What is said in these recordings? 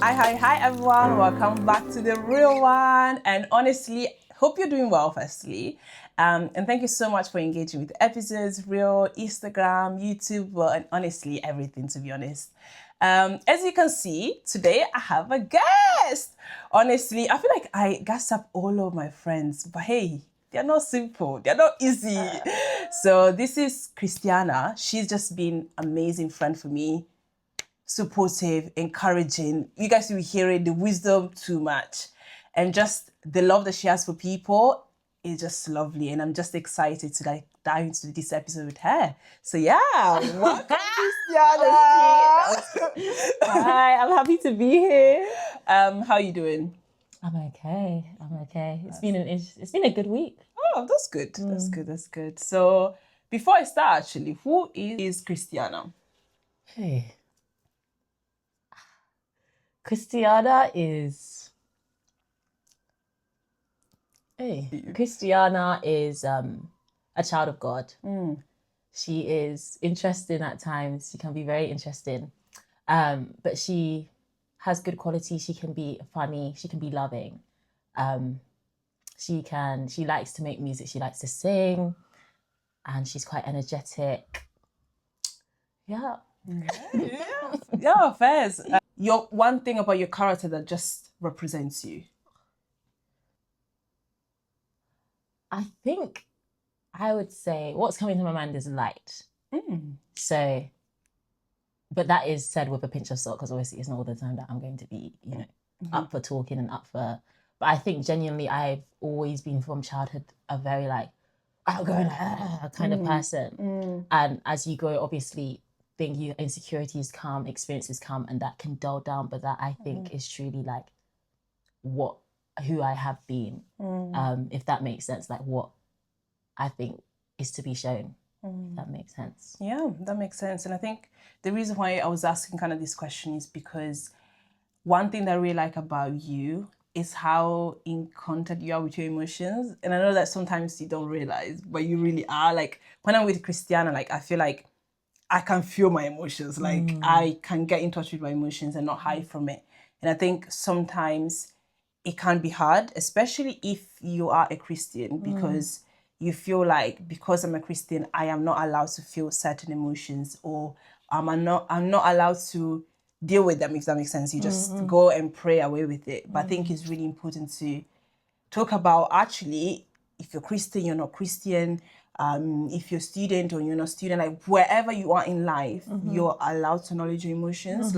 Hi everyone, welcome back to The Real One. And honestly, hope you're doing well firstly. And thank you so much for engaging with the episodes, Real, Instagram, YouTube, well, and honestly, everything to be honest. As you can see, today I have a guest. Honestly, I feel like I gas up all of my friends, but hey, they're not simple, they're not easy. So this is Christiana. She's just been an amazing friend for me. Supportive, encouraging. You guys will be hearing the wisdom too much. And just the love that she has for people is just lovely. And I'm just excited to dive into this episode with her. So yeah, welcome Christiana. Hi, I'm happy to be here. How are you doing? I'm okay. It's been a good week. Oh, that's good. That's good. So before I start actually, who is Christiana? Hey. Christiana is a child of God. She is interesting at times. She can be very interesting. But she has good quality. She can be funny. She can be loving. She likes to make music. She likes to sing. And she's quite energetic. Yeah. Yeah, fairs. Your one thing about your character that just represents you. I think I would say what's coming to my mind is light. So, but that is said with a pinch of salt because obviously it's not all the time that I'm going to be, up for talking and up for. But I think genuinely I've always been from childhood a very outgoing kind of person. And as you grow, obviously, insecurities come, experiences come, and that can dull down. But that I think is truly who I have been. If that makes sense, what I think is to be shown. If that makes sense. Yeah, that makes sense. And I think the reason why I was asking kind of this question is because one thing that I really like about you is how in contact you are with your emotions. And I know that sometimes you don't realize, but you really are. When I'm with Christiana, I feel like I can feel my emotions. I can get in touch with my emotions and not hide from it. And I think sometimes it can be hard, especially if you are a Christian, because you feel like because I'm a Christian, I am not allowed to feel certain emotions, or I'm not allowed to deal with them, if that makes sense. You just go and pray away with it. But I think it's really important to talk about actually, if you're Christian, you're not Christian, if you're a student or you're not a student, wherever you are in life, you're allowed to acknowledge your emotions.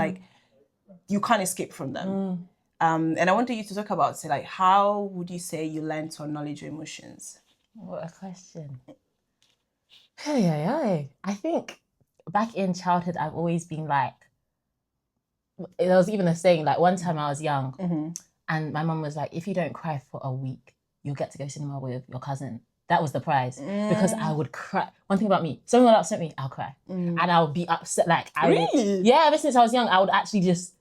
You can't escape from them. And I wanted you to talk about, how would you say you learn to acknowledge your emotions? What a question. Hey. I think back in childhood, I've always been there was even a saying, one time I was young and my mum was like, if you don't cry for a week, you'll get to go cinema with your cousin. That was the prize because I would cry. One thing about me, someone will upset me, I'll cry. And I'll be upset. Really? Yeah, ever since I was young, I would actually just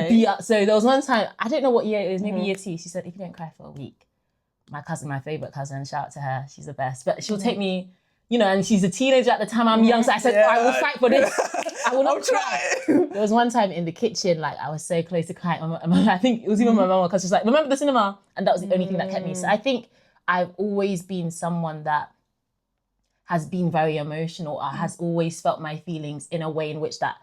be up. So there was one time, I don't know what year it was, maybe year 2. She said, if you don't cry for a week, my cousin, my favorite cousin, shout out to her, she's the best. But she'll take me, and she's a teenager at the time, I'm young. So I said, I will fight for this. I will not try. There was one time in the kitchen, I was so close to crying. I think it was even my mum, because she's like, remember the cinema? And that was the only thing that kept me. So I think I've always been someone that has been very emotional, or has always felt my feelings in a way in which that,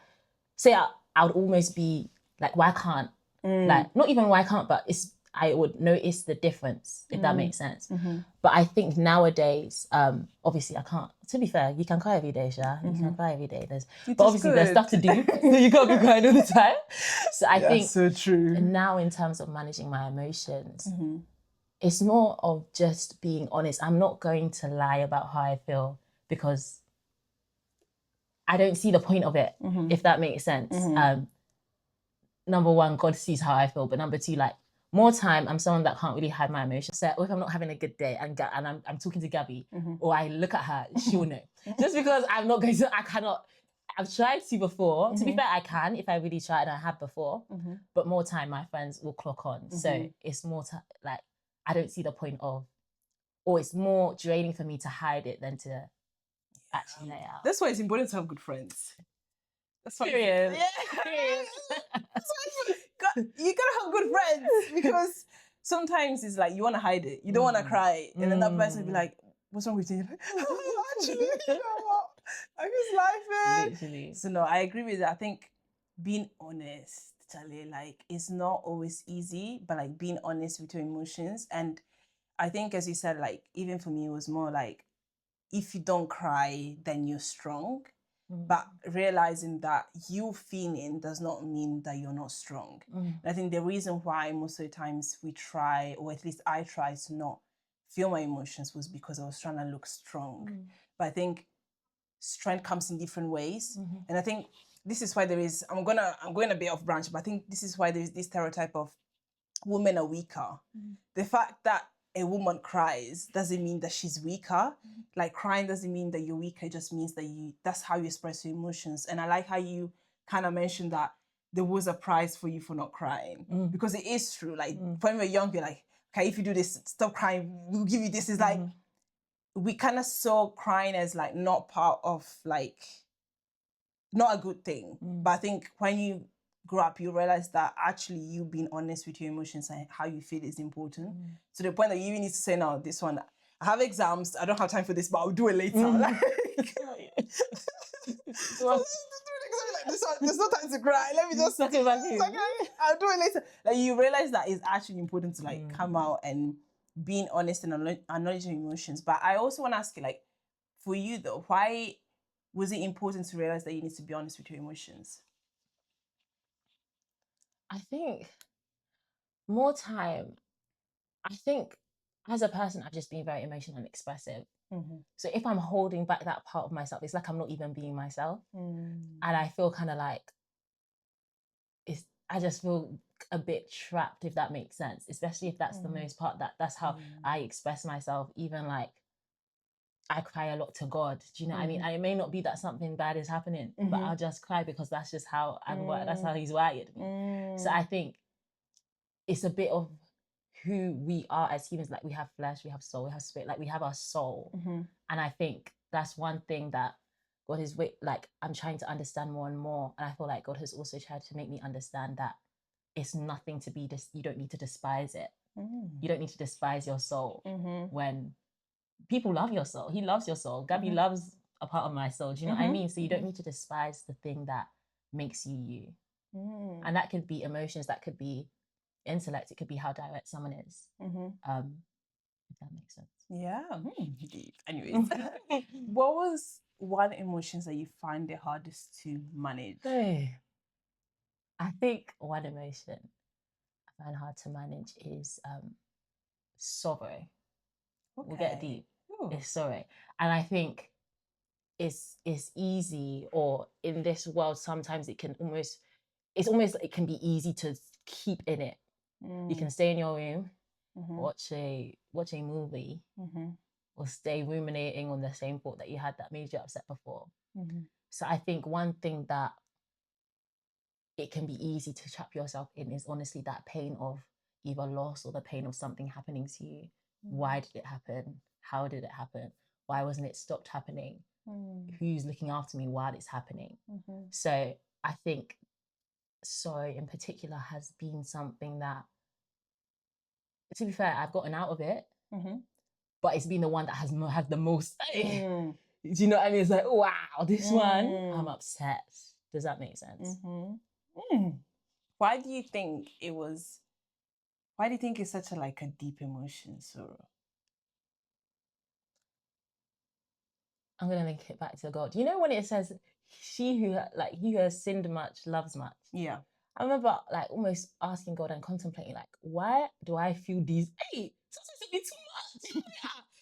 say I would almost be why can't, not even why can't, but I would notice the difference, if that makes sense. But I think nowadays, obviously I can't, to be fair, you can cry every day, Sha. You can cry every day. But obviously there's stuff to do, so you can't be crying all the time. So I think so true. now in terms of managing my emotions, it's more of just being honest. I'm not going to lie about how I feel because I don't see the point of it, if that makes sense. Number one, God sees how I feel, but number two, more time, I'm someone that can't really hide my emotions. So if I'm not having a good day and I'm talking to Gabby, or I look at her, she will know. Just because I'm not going to, I cannot. I've tried to before. To be fair, I can if I really try, and I have before. But more time, my friends will clock on. So it's more I don't see the point of, or it's more draining for me to hide it than to actually lay out. That's why it's important to have good friends. That's why. Period. Yeah. Period. gotta have good friends, because sometimes it's like you want to hide it, you don't want to cry, and then that person will be like, "What's wrong with you?" You're like, actually, you know what? I'm just laughing. Literally. So no, I agree with that. I think being honest, Charlie, like it's not always easy, but like being honest with your emotions. And I think, as you said, like even for me, it was more like, if you don't cry, then you're strong. But realizing that you feeling does not mean that you're not strong. And I think the reason why most of the times we try, or at least I try to not feel my emotions, was because I was trying to look strong. But I think strength comes in different ways. And I think this is why there is, I'm going a bit off branch, but I think this is why there is this stereotype of women are weaker. The fact that a woman cries doesn't mean that she's weaker. Like crying doesn't mean that you're weaker. It just means that that's how you express your emotions. And I like how you kind of mentioned that there was a prize for you for not crying, because it is true. Like when we're young, you're like, okay, if you do this, stop crying, we'll give you this. It's like, we kind of saw crying as like not part of like, not a good thing. But I think when you grow up, you realize that actually you being honest with your emotions and how you feel is important. To the point that you even need to say, no, this one, I have exams, I don't have time for this, but I'll do it later. Like, this one, there's no time to cry. Let me just suck it back in. I'll do it later. Like you realize that it's actually important to like come out and being honest and acknowledging emotions. But I also want to ask you, like, for you though, why was it important to realize that you need to be honest with your emotions? I think more time, I think as a person, I've just been very emotional and expressive. So if I'm holding back that part of myself, it's like I'm not even being myself. And I feel kind of like, I just feel a bit trapped, if that makes sense, especially if that's the most part, that's how I express myself. Even like, I cry a lot to God. Do you know what I mean? And it may not be that something bad is happening, but I'll just cry because that's just how I'm wired. That's how he's wired me. So I think it's a bit of who we are as humans. Like we have flesh, we have soul, we have spirit, like we have our soul. And I think that's one thing that God is like, I'm trying to understand more and more. And I feel like God has also tried to make me understand that it's nothing to be you don't need to despise it. You don't need to despise your soul when people love your soul. He loves your soul. Gabby loves a part of my soul. Do you know what I mean? So you don't need to despise the thing that makes you you. And that could be emotions, that could be intellect, it could be how direct someone is. If that makes sense. Yeah. Deep. Anyways, what was one emotions that you find the hardest to manage? I think one emotion I find hard to manage is sorrow. Okay. We'll get deep. It's sorrow. And I think it's easy, or in this world, sometimes it can it can be easy to keep in it. You can stay in your room, watch a movie, or stay ruminating on the same thought that you had that made you upset before. So I think one thing that it can be easy to trap yourself in is honestly that pain of either loss or the pain of something happening to you. Why did it happen? How did it happen? Why wasn't it stopped happening? Who's looking after me while it's happening? So I think sorrow in particular has been something that, to be fair, I've gotten out of it, but it's been the one that has had the most. Do you know what I mean? It's like, wow, this one, I'm upset. Does that make sense? Why do you think it's such a deep emotion, sorrow? I'm gonna link it back to God. You know when it says, he who has sinned much loves much? Yeah. I remember like almost asking God and contemplating, like, why do I feel these? Hey, sometimes it's a bit too much.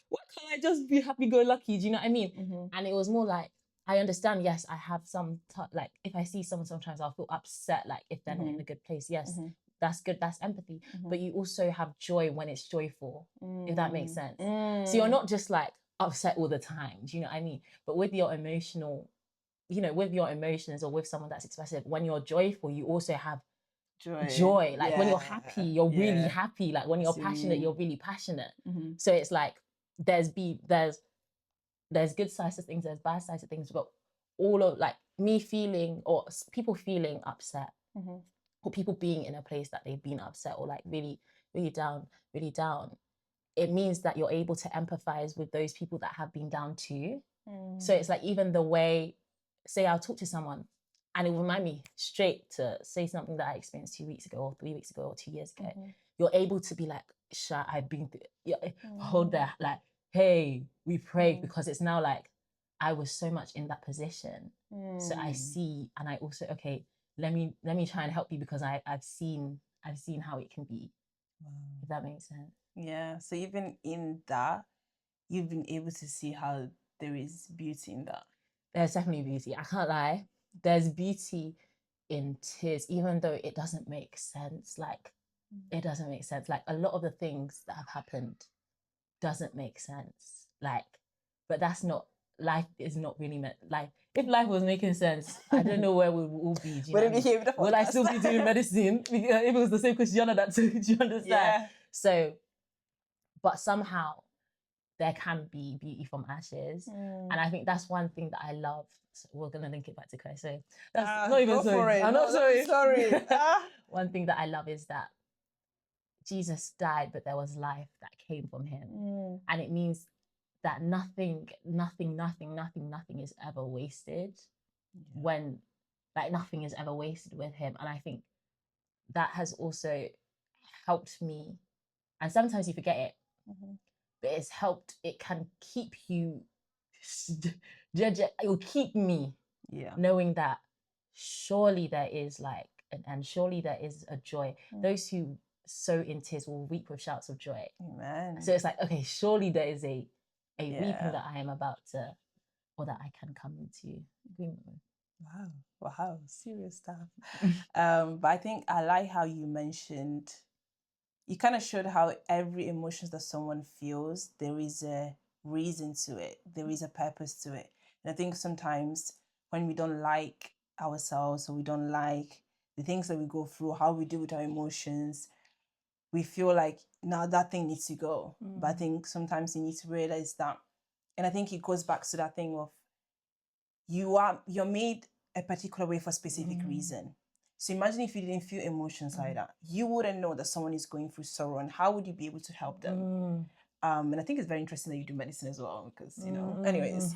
Why can't I just be happy-go-lucky? Do you know what I mean? And it was more like, I understand, yes, I have some, like, if I see someone, sometimes I'll feel upset, like, if they're not in a good place. Yes, that's good, that's empathy. But you also have joy when it's joyful, if that makes sense. So you're not just, like, upset all the time, do you know what I mean? But with your emotional, with your emotions or with someone that's expressive, when you're joyful, you also have joy. Like, when you're happy, you're really happy. Like, when you're passionate, you're really passionate. So it's like, there's good sides of things, there's bad sides of things, but all of like me feeling or people feeling upset or people being in a place that they've been upset or like really, really down, it means that you're able to empathize with those people that have been down too. So it's like even the way, say I'll talk to someone and it will remind me straight to say something that I experienced 2 weeks ago or 3 weeks ago or 2 years ago. You're able to be like, "Sha, I've been through," hold that, like, hey, we prayed, because it's now like, I was so much in that position. So I see, and I also, okay, let me try and help you, because I've seen how it can be. If that makes sense. Yeah. So even in that, you've been able to see how there is beauty in that. There's definitely beauty. I can't lie. There's beauty in tears, even though it doesn't make sense. Like, it doesn't make sense. Like, a lot of the things that have happened doesn't make sense. Like, but that's not, life is not really meant, like, if life was making sense, I don't know where we would all be. Will I still be doing medicine? If it was the same Christiana that took, do you understand? Yeah. So, but somehow there can be beauty from ashes. And I think that's one thing that I love. So we're going to link it back to Christ. So that's not even sorry. I'm not sorry. One thing that I love is that Jesus died, but there was life that came from him. And it means that nothing is ever wasted. When, like, nothing is ever wasted with him. And I think that has also helped me. And sometimes you forget it. But it's helped, it can keep you, it will keep me knowing that surely there is like, and surely there is a joy. Those who sow in tears will reap with shouts of joy. Amen. So it's like, okay, surely there is a reaping that I am about to, or that I can come into agreement with. Wow, serious stuff. But I think I like how you mentioned, you kind of showed how every emotion that someone feels, there is a reason to it. There is a purpose to it. And I think sometimes when we don't like ourselves, or we don't like the things that we go through, how we deal with our emotions, we feel like, now that thing needs to go. But I think sometimes you need to realize that. And I think it goes back to that thing of, you're made a particular way for a specific reason. So imagine if you didn't feel emotions like that, you wouldn't know that someone is going through sorrow, and how would you be able to help them? And I think it's very interesting that you do medicine as well, because, you know, anyways.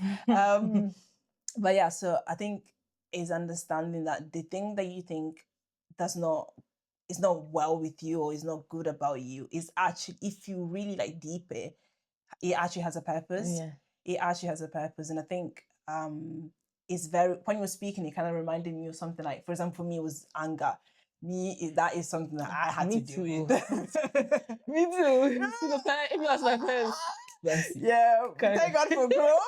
But yeah, so I think is understanding that the thing that you think is not well with you, or is not good about you, is actually, if you really like deep it actually has a purpose. It actually has a purpose. And I think it's very, when you were speaking, it kind of reminded me of something like, for example, for me, it was anger. That is something that I had to do. Me too. If you ask my parents. Yeah, thank God for growth.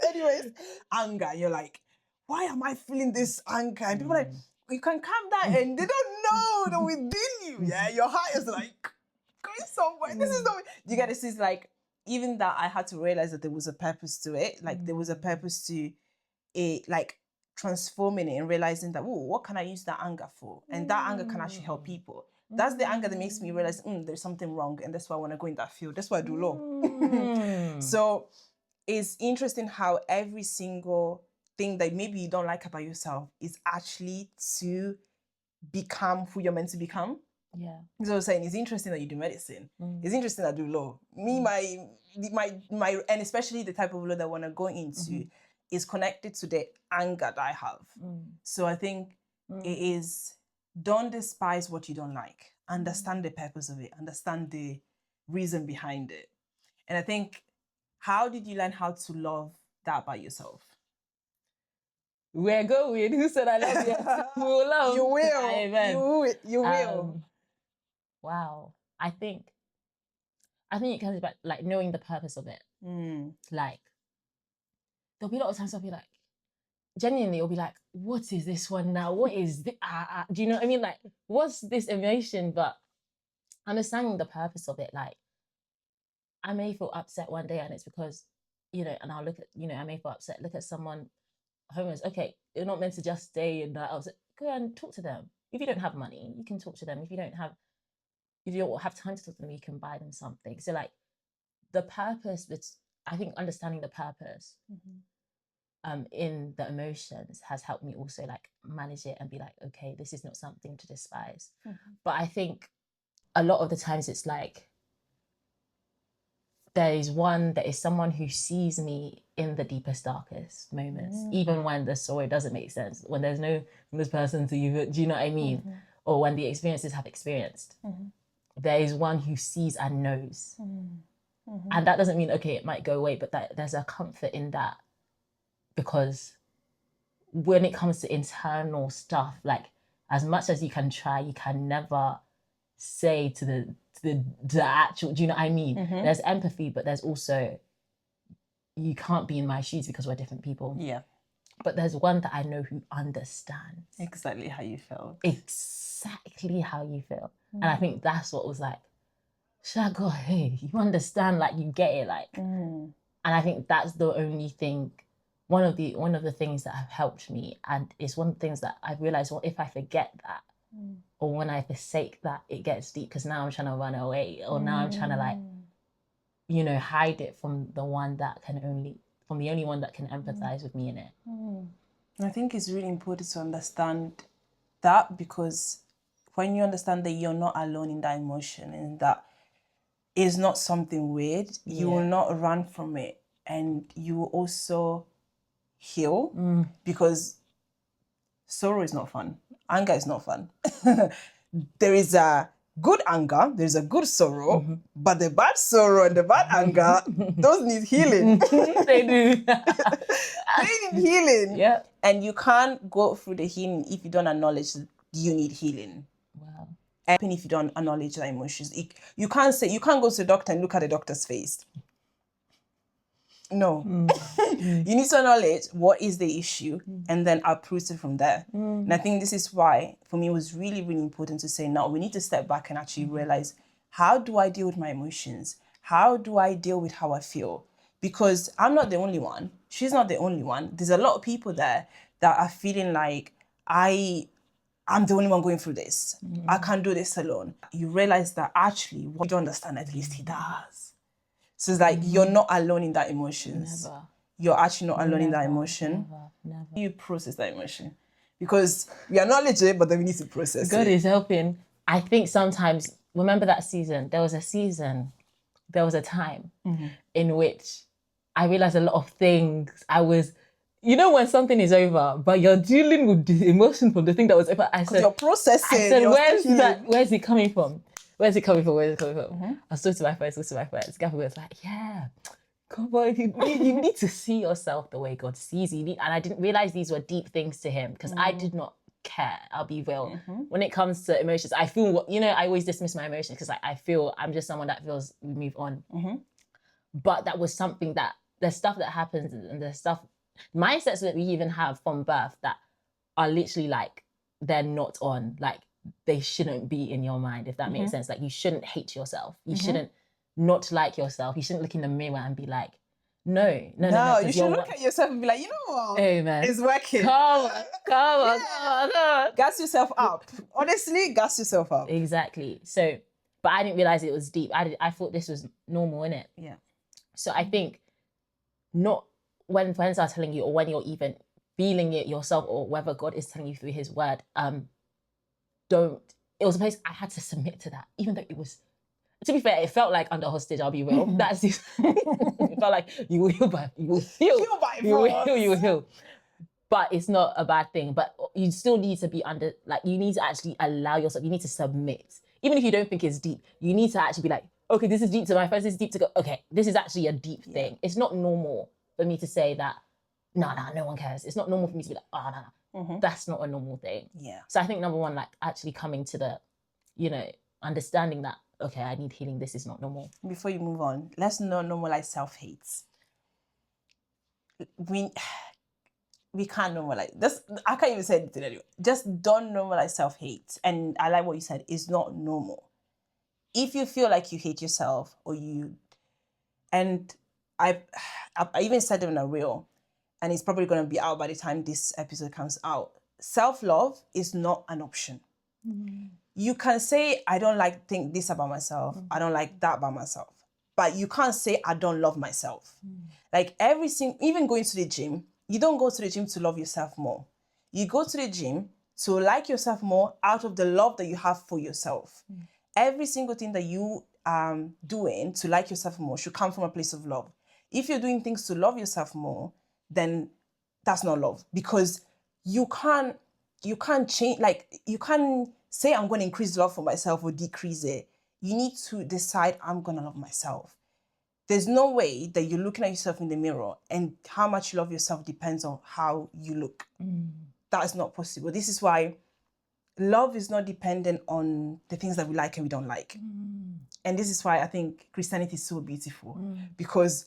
Anyways, anger. You're like, why am I feeling this anger? And people are like, you can calm down, and they don't know that within you. Yeah, your heart is like going somewhere. This is not. You get this? Is like, even that I had to realize that there was a purpose to it. Like there was a purpose to it, like transforming it and realizing that, oh, what can I use that anger for? And that anger can actually help people. That's the anger that makes me realize there's something wrong, and that's why I want to go in that field. That's why I do law. So it's interesting how every single thing that maybe you don't like about yourself is actually to become who you're meant to become. Yeah. So I was saying, it's interesting that you do medicine. It's interesting that I do law. Me, my, and especially the type of law that I want to go into is connected to the anger that I have. So I think it is, don't despise what you don't like. Understand the purpose of it. Understand the reason behind it. And I think, how did you learn how to love that about yourself? We're going. Who said I love you? We will love. You will. Amen. You will. Wow. I think it comes back, like, knowing the purpose of it. Like, there'll be a lot of times I'll be like, genuinely, it'll be like, what is this one now? What is this? Do you know what I mean? Like, what's this emotion? But understanding the purpose of it, like, I may feel upset one day, and it's because, you know, and I'll look at, you know, I may feel upset, look at someone homeless. Okay, you're not meant to just stay in that. I was like, go and talk to them. If you don't have money, you can talk to them. If you don't have time to talk to them, you can buy them something. So, like, the purpose, I think understanding the purpose in the emotions has helped me also like manage it and be like, okay, this is not something to despise. But I think a lot of the times it's like there is someone who sees me in the deepest, darkest moments, even when the story doesn't make sense, when there's no this person to you, do you know what I mean? Or when the experiences have experienced. There is one who sees and knows. And that doesn't mean, okay, it might go away, but that there's a comfort in that, because when it comes to internal stuff, like as much as you can try, you can never say to the actual, do you know what I mean? There's empathy, but there's also, you can't be in my shoes because we're different people. Yeah. But there's one that I know who understands Exactly how you felt. Exactly how you feel. And I think that's what was like, Shago, hey, you understand, like you get it, like. And I think that's the only thing, one of the things that have helped me, and it's one of the things that I've realized, well, if I forget that, or when I forsake that, it gets deep, because now I'm trying to run away, or now I'm trying to like, you know, hide it from the only one that can empathize with me in it. I think it's really important to understand that, because when you understand that you're not alone in that emotion and that it's not something weird, you will not run from it, and you will also heal, because sorrow is not fun. Anger is not fun. There is a good anger, there's a good sorrow, but the bad sorrow and the bad anger, those need healing. They do. They need healing. Yeah. And you can't go through the healing if you don't acknowledge that you need healing. Wow. And if you don't acknowledge the emotions, you can't go to the doctor and look at the doctor's face. No. You need to acknowledge what is the issue and then approach it from there. And I think this is why, for me, it was really, really important to say, no, we need to step back and actually realize, how do I deal with my emotions? How do I deal with how I feel? Because I'm not the only one. She's not the only one. There's a lot of people there that are feeling like, I'm the only one going through this. I can't do this alone. You realize that actually what you don't understand, at least he does. So it's like, you're not alone in that emotions. Never. You're actually not alone in that emotion. Never. You process that emotion. Because we acknowledge it, but then we need to process God it. is helping. I think sometimes, remember that season? There was a time in which I realized a lot of things. I was, you know, when something is over, but you're dealing with the emotion from the thing that was over. I said, you're processing. I said, where's it coming from? Where's it coming from? I spoke to my friends. Gabby was like, yeah, come on, you need to see yourself the way God sees you. And I didn't realize these were deep things to him, because I did not care. I'll be real. When it comes to emotions, I feel, I always dismiss my emotions because I feel I'm just someone that feels we move on. But that was something that there's stuff that happens, and there's stuff, mindsets that we even have from birth that are literally like, they're not on, like they shouldn't be in your mind, if that makes sense. Like, you shouldn't hate yourself. You shouldn't not like yourself. You shouldn't look in the mirror and be like, no. You should look at yourself and be like, you know what? Amen. It's working. Come on. Gas yourself up. Honestly, gas yourself up. Exactly. So, but I didn't realize it was deep. I thought this was normal, innit? Yeah. So I think not when friends are telling you, or when you're even feeling it yourself, or whether God is telling you through his word, it was a place I had to submit to that, even though it was, to be fair, it felt like under hostage, I'll be real. That's just, it felt like you will heal. You will heal. But it's not a bad thing. But you still need to be you need to actually allow yourself, you need to submit. Even if you don't think it's deep, you need to actually be like, okay, this is deep to my friends, this is deep to go, okay, this is actually a deep thing. It's not normal for me to say that, no one cares. It's not normal for me to be like, oh, no. That's not a normal thing. Yeah. So I think number one, like actually coming to the, understanding that, okay, I need healing. This is not normal. Before you move on, let's not normalize self-hate. We can't normalize this. I can't even say anything anyway. Just don't normalize self-hate. And I like what you said. It's not normal. If you feel like you hate yourself, and I even said it in a reel, and it's probably going to be out by the time this episode comes out. Self-love is not an option. You can say, I don't think this about myself. I don't like that about myself. But you can't say, I don't love myself. Like even going to the gym, you don't go to the gym to love yourself more. You go to the gym to like yourself more out of the love that you have for yourself. Every single thing that you are doing to like yourself more should come from a place of love. If you're doing things to love yourself more, then that's not love, because you can't change, like, you can't say I'm going to increase love for myself or decrease it. You need to decide, I'm going to love myself. There's no way that you're looking at yourself in the mirror and how much you love yourself depends on how you look. That is not possible. This is why love is not dependent on the things that we like and we don't like. And this is why I think Christianity is so beautiful, because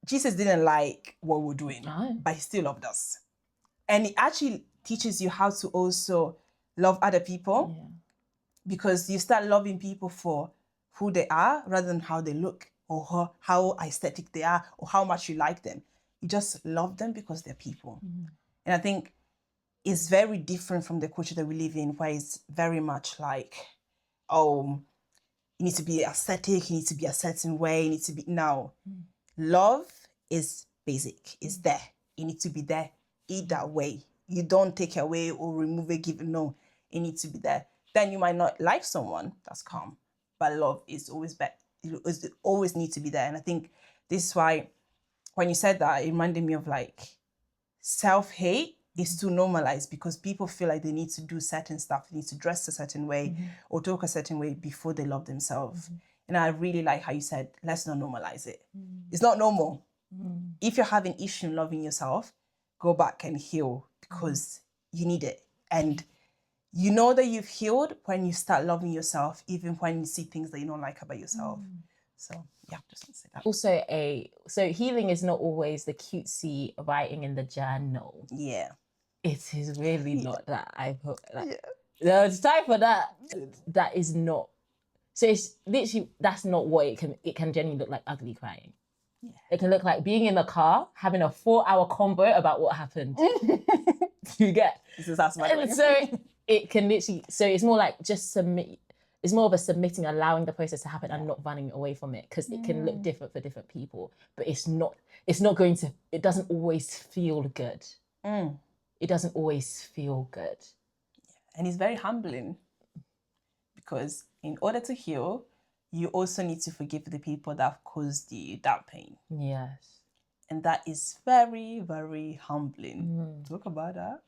Jesus didn't like what we're doing, but he still loved us. And it actually teaches you how to also love other people, because you start loving people for who they are rather than how they look or how aesthetic they are or how much you like them. You just love them because they're people. And I think it's very different from the culture that we live in, where it's very much like, oh, you need to be aesthetic, you need to be a certain way, you need to be... No. Love is basic. It's there. You need to be there either way. You don't take away or remove it, give it. No, it needs to be there. Then you might not like someone, that's calm, but love is always better. It always needs to be there. And I think this is why when you said that, it reminded me of like self-hate is too normalized, because people feel like they need to do certain stuff, they need to dress a certain way or talk a certain way before they love themselves. And I really like how you said, let's not normalize it. It's not normal. If you're having issue in loving yourself, go back and heal, because you need it. And you know that you've healed when you start loving yourself, even when you see things that you don't like about yourself. So yeah, just want to say that. Also, so healing is not always the cutesy writing in the journal. Yeah. It is really not that. There's time for that. That is not. So it's literally, that's not what it can genuinely look like. Ugly crying. Yeah. It can look like being in the car having a 4-hour convo about what happened. You get? This is my So it can literally. So it's more like just submit. It's more of a submitting, allowing the process to happen and not running away from it, because it can look different for different people. But it's not going to. It doesn't always feel good. It doesn't always feel good. And it's very humbling, because in order to heal, you also need to forgive the people that have caused you that pain. Yes. And that is very, very humbling. Talk about that.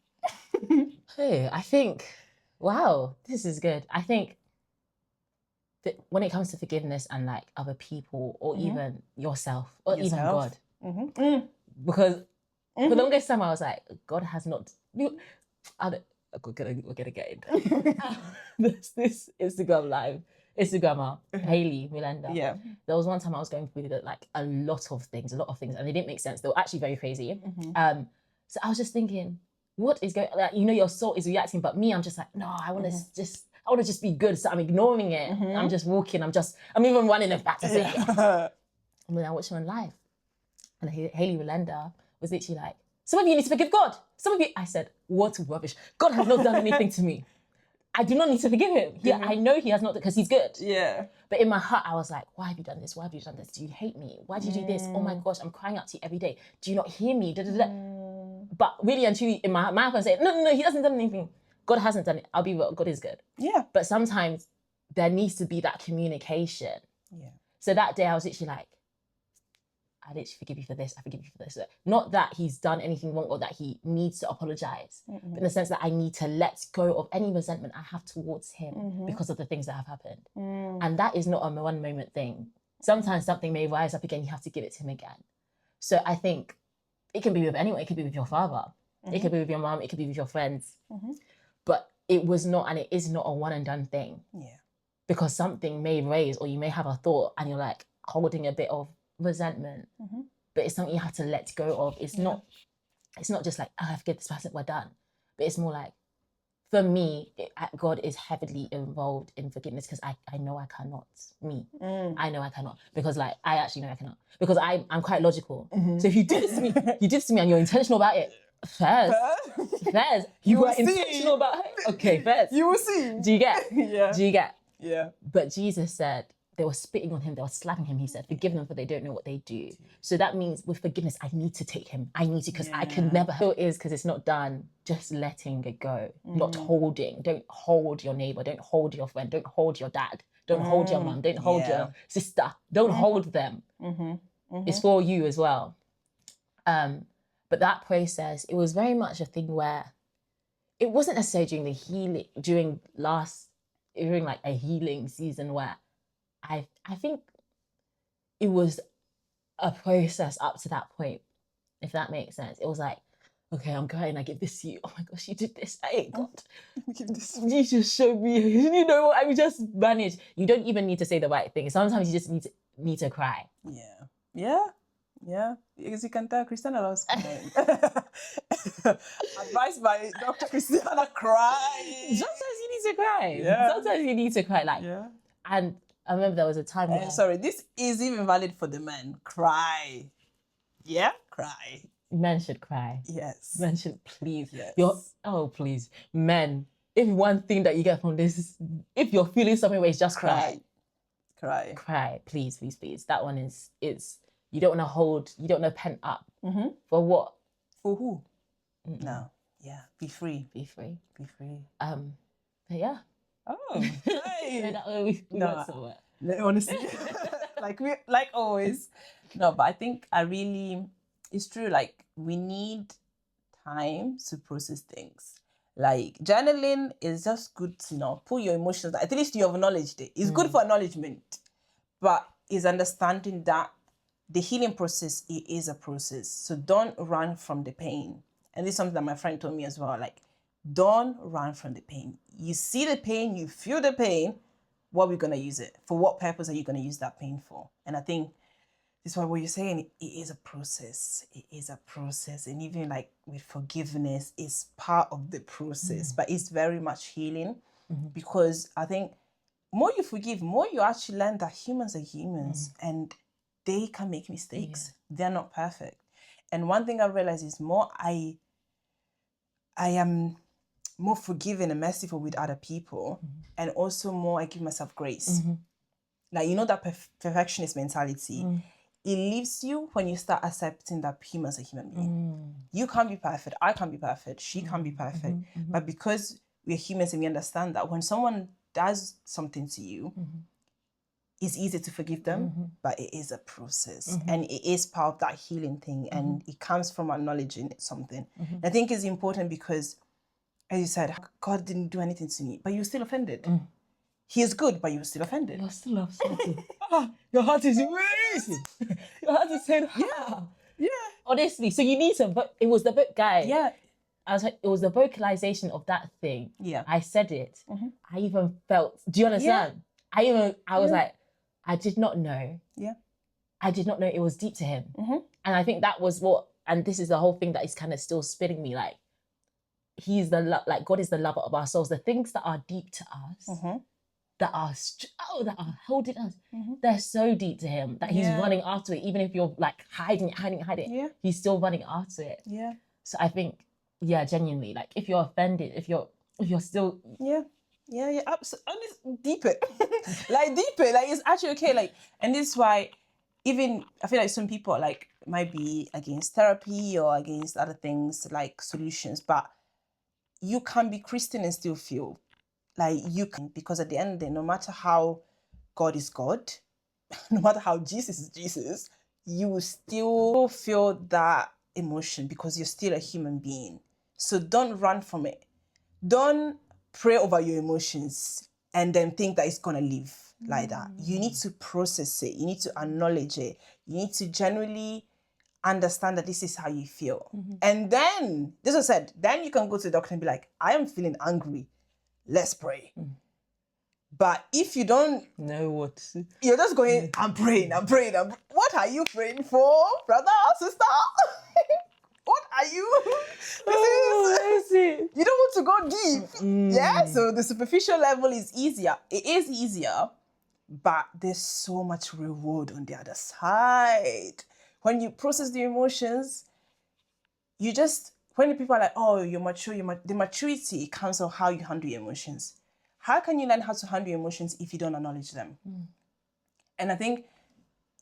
Hey, I think, wow, this is good. I think that when it comes to forgiveness and like other people or even yourself or even God, because for the longest time I was like, God has not... we're gonna get into this Instagrammer, Hayley Milenda. Yeah. There was one time I was going through like a lot of things, and they didn't make sense. They were actually very crazy. So I was just thinking, what is going? Like, your soul is reacting, but me, I'm just like, no, I want to just be good. So I'm ignoring it. I'm just walking. I'm even running it back to say it. And then I watched her on live, and Hayley Milenda was literally like, some of you need to forgive God. Some of you, I said, what rubbish. God has not done anything to me. I do not need to forgive him. I know he has not, because he's good. Yeah. But in my heart, I was like, why have you done this? Why have you done this? Do you hate me? Why did you do this? Oh my gosh, I'm crying out to you every day. Do you not hear me? But really and truly, in my heart, I'm saying, no, he hasn't done anything. God hasn't done it. I'll be real, God is good. Yeah. But sometimes there needs to be that communication. Yeah. So that day I was literally like, I literally forgive you for this. I forgive you for this. Not that he's done anything wrong or that he needs to apologize, but in the sense that I need to let go of any resentment I have towards him because of the things that have happened. And that is not a one moment thing. Sometimes something may rise up again. You have to give it to him again. So I think it can be with anyone. It could be with your father. It could be with your mom. It could be with your friends. But it was not, and it is not a one and done thing. Yeah. Because something may raise, or you may have a thought and you're like holding a bit of resentment, but it's something you have to let go of. It's not just like, oh, I forgive this person, we're done. But it's more like, for me, God is heavily involved in forgiveness, because I know I cannot. I know I cannot, because like I actually know I cannot, because I'm quite logical. So if you did this to me, and you're intentional about it, fairs. You were intentional about it. Okay, fairs. You will see. Do you get? Yeah. Do you get? Yeah. But Jesus said, they were spitting on him, they were slapping him. He said, forgive them for they don't know what they do. So that means with forgiveness, I need to take him. I need to, because I can never. It is because it's not done. Just letting it go, not holding. Don't hold your neighbor. Don't hold your friend. Don't hold your dad. Don't hold your mum. Don't hold your sister. Don't hold them. It's for you as well. But that process, it was very much a thing where it wasn't necessarily during the healing, during like a healing season where I think it was a process up to that point, if that makes sense. It was like, okay, I'm crying, I give this to you. Oh my gosh, you did this. Hey, God. You just showed me. You know what? I just managed. You don't even need to say the right thing. Sometimes you just need to cry. Yeah. As you can tell, Christiana loves crying. Advised by Dr. Christiana, cry. Sometimes you need to cry. Sometimes you need to cry. And I remember there was a time where... Sorry, this is even valid for the men. Cry. Yeah? Cry. Men should cry. Yes. Men should, please. Yes. Please. Men, if one thing that you get from this is, if you're feeling something where it's just cry. Cry. Please. That one is you don't want to hold, you don't want to pent up. For what? For who? No. Yeah. Be free. But yeah. Oh, hey. No, honestly, like always. No, but I think it's true. Like, we need time to process things. Like, journaling is just good to, put your emotions, at least you have acknowledged it. It's good for acknowledgement, but it's understanding that the healing process, it is a process. So don't run from the pain. And this is something that my friend told me as well. Like, don't run from the pain. You see the pain, you feel the pain. What are we going to use it? For what purpose are you going to use that pain for? And I think this is why what you're saying, it is a process. It is a process. And even like with forgiveness, it's part of the process. But it's very much healing because I think more you forgive, more you actually learn that humans are humans and they can make mistakes. They're not perfect. And one thing I realized is I am more forgiving and merciful with other people, and also more I give myself grace. Like, that perfectionist mentality, it leaves you when you start accepting that humans are human beings. You can't be perfect, I can't be perfect, she can't be perfect. But because we're humans and we understand that when someone does something to you, it's easy to forgive them, but it is a process. And it is part of that healing thing. And it comes from acknowledging something. I think it's important because, as you said, God didn't do anything to me, but you're still offended. He is good, but you're still offended. You're still upset. Your heart is racing. Your heart is saying, yeah. Honestly, so you need to, but it was the book, guy. Yeah. I was like, it was the vocalization of that thing. Yeah. I said it. I even felt, do you understand? I was like, I did not know. Yeah. I did not know it was deep to him. And I think that was and this is the whole thing that is kind of still spinning me, like, he's like, God is the lover of our souls. The things that are deep to us, that are holding us, they're so deep to him that he's running after it. Even if you're like hiding it, he's still running after it. Yeah. So I think, genuinely, like, if you're offended, if you're still... Yeah, absolutely. Deep it. Like, it's actually okay. Like, and this is why even I feel like some people like might be against therapy or against other things like solutions, but you can be Christian and still feel like you can, because at the end of the day, no matter how God is God, no matter how Jesus is Jesus, you will still feel that emotion because you're still a human being. So don't run from it. Don't pray over your emotions and then think that it's going to leave like that. You need to process it. You need to acknowledge it. You need to genuinely understand that this is how you feel. And then, this was said, then you can go to the doctor and be like, I am feeling angry. Let's pray. But if you don't know what, you're just going, I'm praying. What are you praying for, brother, sister? What are you? You don't want to go deep. Yeah, so the superficial level is easier. It is easier, but there's so much reward on the other side. When you process the emotions, when people are like, oh, you're mature, the maturity comes on how you handle your emotions. How can you learn how to handle your emotions if you don't acknowledge them? And I think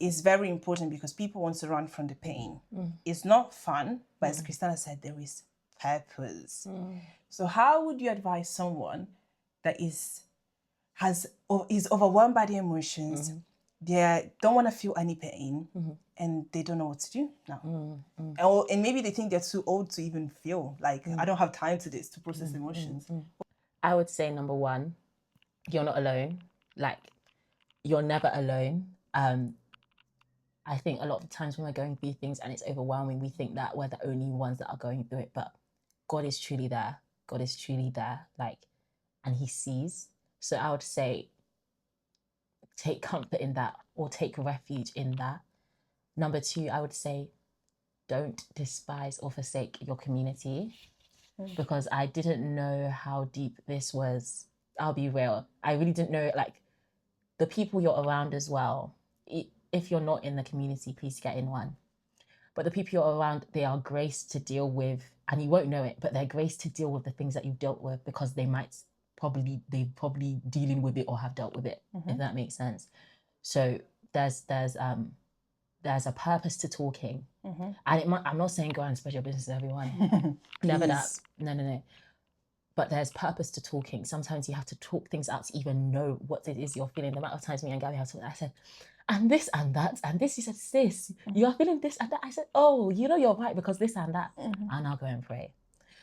it's very important because people want to run from the pain. It's not fun, but as Christiana said, there is purpose. So how would you advise someone that is overwhelmed by the emotions, they don't want to feel any pain, and they don't know what to do now? And maybe they think they're too old to even feel like, I don't have time to this, to process emotions. I would say, number one, you're not alone. Like, you're never alone. I think a lot of the times when we're going through things and it's overwhelming, we think that we're the only ones that are going through it, but God is truly there. God is truly there, like, and he sees. So I would say, take comfort in that, or take refuge in that. Number two, I would say, don't despise or forsake your community, because I didn't know how deep this was. I'll be real. I really didn't know, like, the people you're around as well. If you're not in the community, please get in one. But the people you're around, they are graced to deal with, and you won't know it, but they're graced to deal with the things that you've dealt with, because they're probably dealing with it or have dealt with it, if that makes sense. So there's a purpose to talking. And I'm not saying go and spread your business to everyone. Never that. No. But there's purpose to talking. Sometimes you have to talk things out to even know what it is you're feeling. The amount of times me and Gabby have talked, I said, and this and that, and this, he said, sis, you are feeling this and that. I said, oh, you know you're right, because this and that. And I'll go and pray.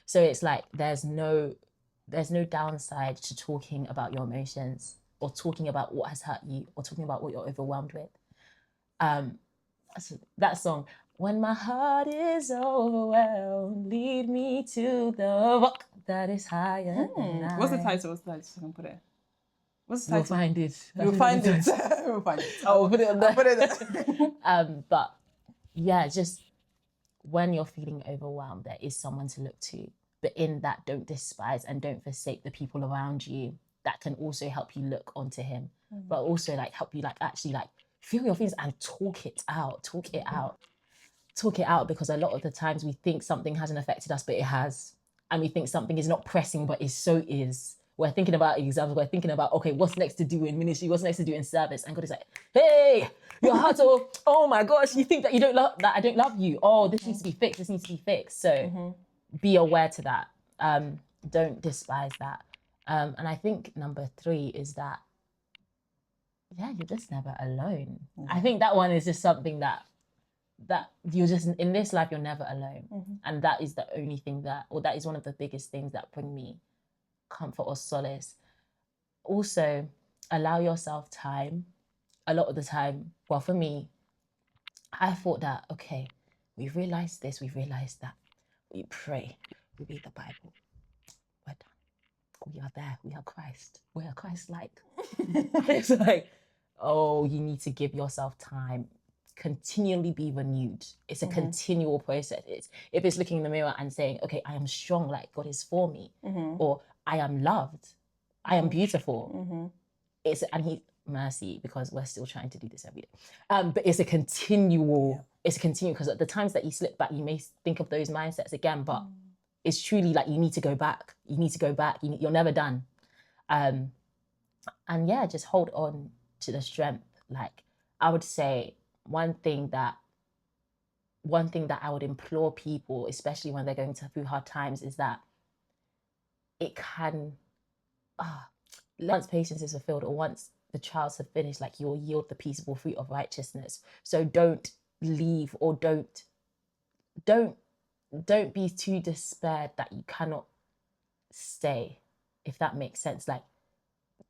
So it's like, there's no downside to talking about your emotions, or talking about what has hurt you, or talking about what you're overwhelmed with. That song, when my heart is overwhelmed, lead me to the rock that is higher than I. What's the title? So I can put it. What's the title? You'll find it. You'll find it. We'll find it. I'll put it on there. I'll put it there. But yeah, just when you're feeling overwhelmed, there is someone to look to. But in that, don't despise and don't forsake the people around you that can also help you look onto him, but also like help you like actually like feel your feelings and talk it out. Talk it out, because a lot of the times we think something hasn't affected us, but it has. And we think something is not pressing, but it so is. We're thinking about exams. We're thinking about, okay, what's next to do in ministry? What's next to do in service? And God is like, hey, your heart, oh my gosh, you think that you don't love, that I don't love you. Oh, this needs to be fixed. This needs to be fixed. So be aware to that. Don't despise that. And I think number three is that, yeah, you're just never alone. I think that one is just something that you're just, in this life, you're never alone. And that is the only thing that is one of the biggest things that bring me comfort or solace. Also, allow yourself time. A lot of the time, well, for me, I thought that, okay, we've realized this, we've realized that. We pray, we read the Bible, we're done. We are there, we are Christ. We are Christ-like. It's like, oh, you need to give yourself time. Continually be renewed. It's a continual process. If it's looking in the mirror and saying, okay, I am strong, like God is for me, or I am loved, I am beautiful. Mercy, because we're still trying to do this every day. But it's a continual, because at the times that you slip back, you may think of those mindsets again, but it's truly like you need to go back. You're never done. And yeah, just hold on to the strength. Like, I would say one thing that I would implore people, especially when they're going through hard times, is that it can, once patience is fulfilled, or once the trials have finished, like, you'll yield the peaceable fruit of righteousness. So don't leave, or don't be too despaired that you cannot stay, if that makes sense. Like,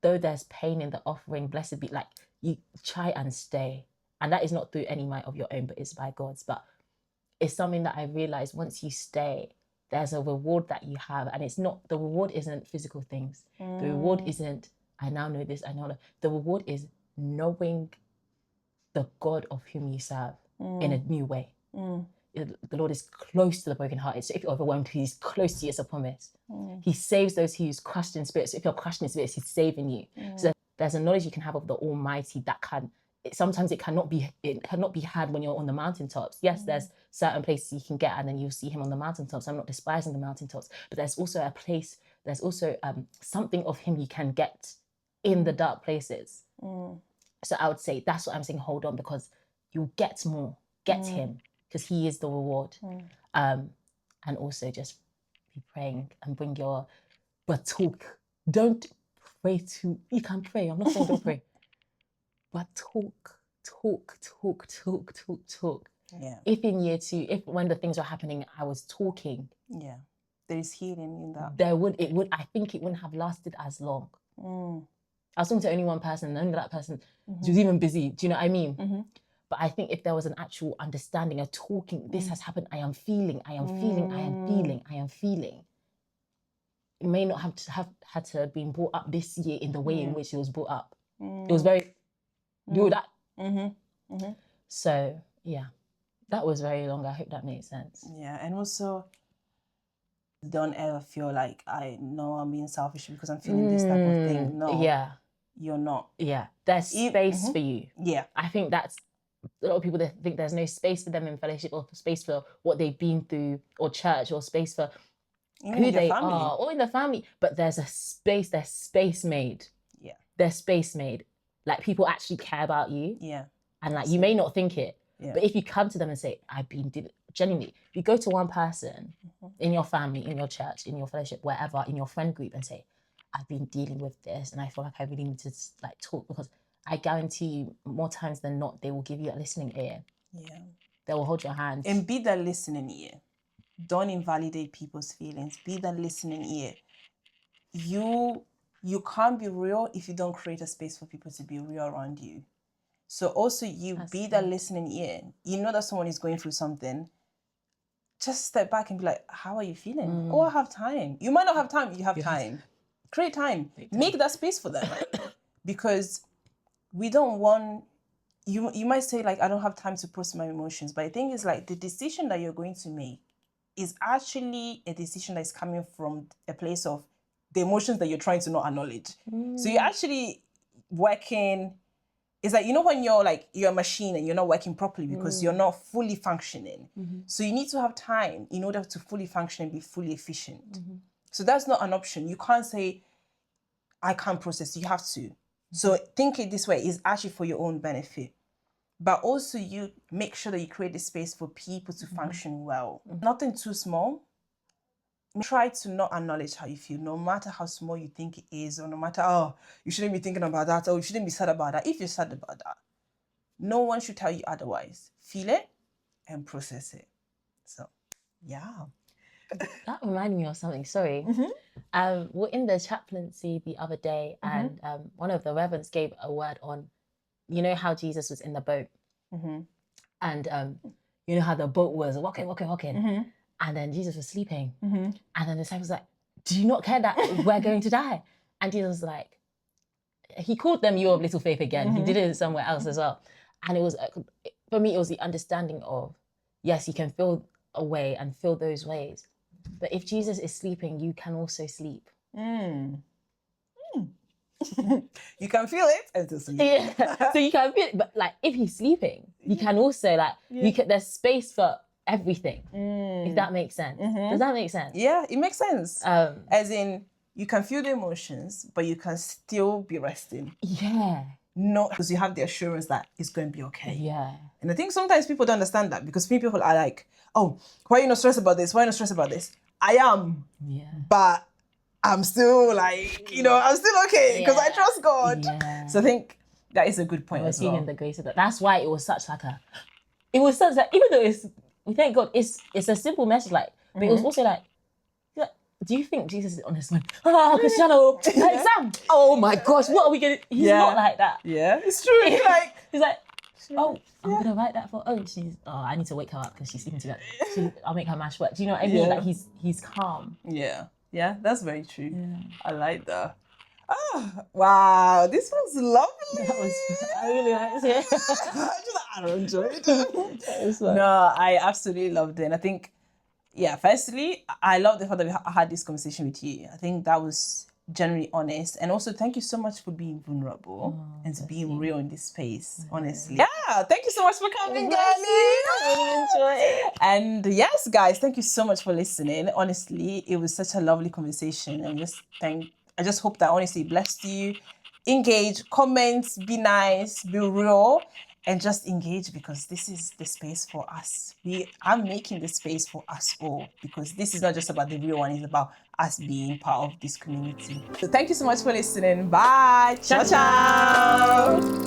though there's pain in the offering, blessed be, like, you try and stay. And that is not through any might of your own, but it's by God's. But it's something that I realized, once you stay, there's a reward that you have. And the reward isn't physical things. The reward isn't, I now know this, I know that. The reward is knowing the God of whom you serve in a new way. The Lord is close to the brokenhearted. So if you're overwhelmed, he's close to you, it's a promise. He saves those who's crushed in spirit. So if you're crushed in spirit, he's saving you. So there's a knowledge you can have of the Almighty that sometimes it cannot be had when you're on the mountaintops. Yes, there's certain places you can get, and then you'll see him on the mountaintops. I'm not despising the mountaintops, but there's also something of him you can get in the dark places. So I would say that's what I'm saying. Hold on, because you'll get more. Get him, because he is the reward. And also just be praying and bring your, but talk. Don't pray too. You can pray. I'm not saying don't pray, but talk. Yeah. If in year 2, if when the things were happening, I was talking, yeah, there is healing in that. I think it wouldn't have lasted as long. I was talking to only one person, and only that person, she was even busy. Do you know what I mean? But I think if there was an actual understanding, a talking, this has happened, I am feeling. It may not have had to been brought up this year in the way in which it was brought up. It was very, do that. So, yeah, that was very long. I hope that made sense. Yeah, and also, don't ever feel like, I know I'm being selfish because I'm feeling this type of thing. No. Yeah. You're not. Yeah. There's space for you. Yeah. I think that's, a lot of people that think there's no space for them in fellowship, or space for what they've been through, or church, or space for who they are, or in the family. But there's space made. Yeah. There's space made. Like, people actually care about you. Yeah. And like, you may not think it, but if you come to them and say, genuinely, if you go to one person in your family, in your church, in your fellowship, wherever, in your friend group, and say, I've been dealing with this and I feel like I really need to like talk, because I guarantee you, more times than not, they will give you a listening ear. Yeah. They will hold your hand. And be that listening ear. Don't invalidate people's feelings. Be that listening ear. You can't be real if you don't create a space for people to be real around you. So also be that listening ear. You know that someone is going through something. Just step back and be like, how are you feeling? Oh, I have time. You might not have time. You have time. Create time. Make that space for them. Because we don't want, you might say like, I don't have time to process my emotions. But the thing is, like, the decision that you're going to make is actually a decision that is coming from a place of the emotions that you're trying to not acknowledge. So you're actually working. It's like, you know, when you're a machine and you're not working properly because you're not fully functioning. So you need to have time in order to fully function and be fully efficient. So that's not an option. You can't say, I can't process. You have to. So think it this way, it's actually for your own benefit. But also you make sure that you create the space for people to function well. Nothing too small. Try to not acknowledge how you feel, no matter how small you think it is, or no matter, you shouldn't be thinking about that, or you shouldn't be sad about that. If you're sad about that, no one should tell you otherwise. Feel it and process it. So, yeah. That reminded me of something, sorry. We're in the chaplaincy the other day, and one of the reverends gave a word on, you know how Jesus was in the boat, and you know how the boat was walking, and then Jesus was sleeping, and then the disciples were like, do you not care that we're going to die? And Jesus was like, he called them you of little faith again. He did it somewhere else as well. And it was, for me, it was the understanding of, yes, you can feel a way and feel those ways, but if Jesus is sleeping, you can also sleep. You can feel it and to sleep. Yeah. So you can feel it, but like, if he's sleeping, you can also there's space for everything, if that makes sense. Does that make sense? Yeah, it makes sense. As in, you can feel the emotions, but you can still be resting. Yeah. No, because you have the assurance that it's going to be okay. Yeah. And I think sometimes people don't understand that, because people are like, oh, why are you not stressed about this? Why are you not stressed about this? I am. Yeah. But I'm still like, I'm still okay because I trust God. Yeah. So I think that is a good point as well. Seeing the grace of that. That's why it was such even though we thank God, it's a simple message, but it was also like, do you think Jesus is on his mind? Christiana, like, Sam, oh my gosh, what are we going to... He's not like that. Yeah, it's true. He's like, I'm going to write that for... I need to wake her up because she's sleeping too much. I'll make her mash work. Do you know what I mean? Like, he's calm. Yeah. Yeah, that's very true. Yeah. I like that. Oh, wow, this was lovely. I really liked it. I enjoyed it. No, I absolutely loved it. And I think, firstly, I love the fact that we had this conversation with you. I think that was generally honest. And also, thank you so much for being vulnerable and to being real in this space, honestly. Yeah, thank you so much for coming, girlie. I really enjoyed it. And yes, guys, thank you so much for listening. Honestly, it was such a lovely conversation. And I just hope that honestly blessed you. engage, comment, be nice, be real, and just engage, because this is the space for us. I'm making the space for us all, because this is not just about the real one, it's about us being part of this community. So thank you so much for listening. Bye. Ciao, ciao.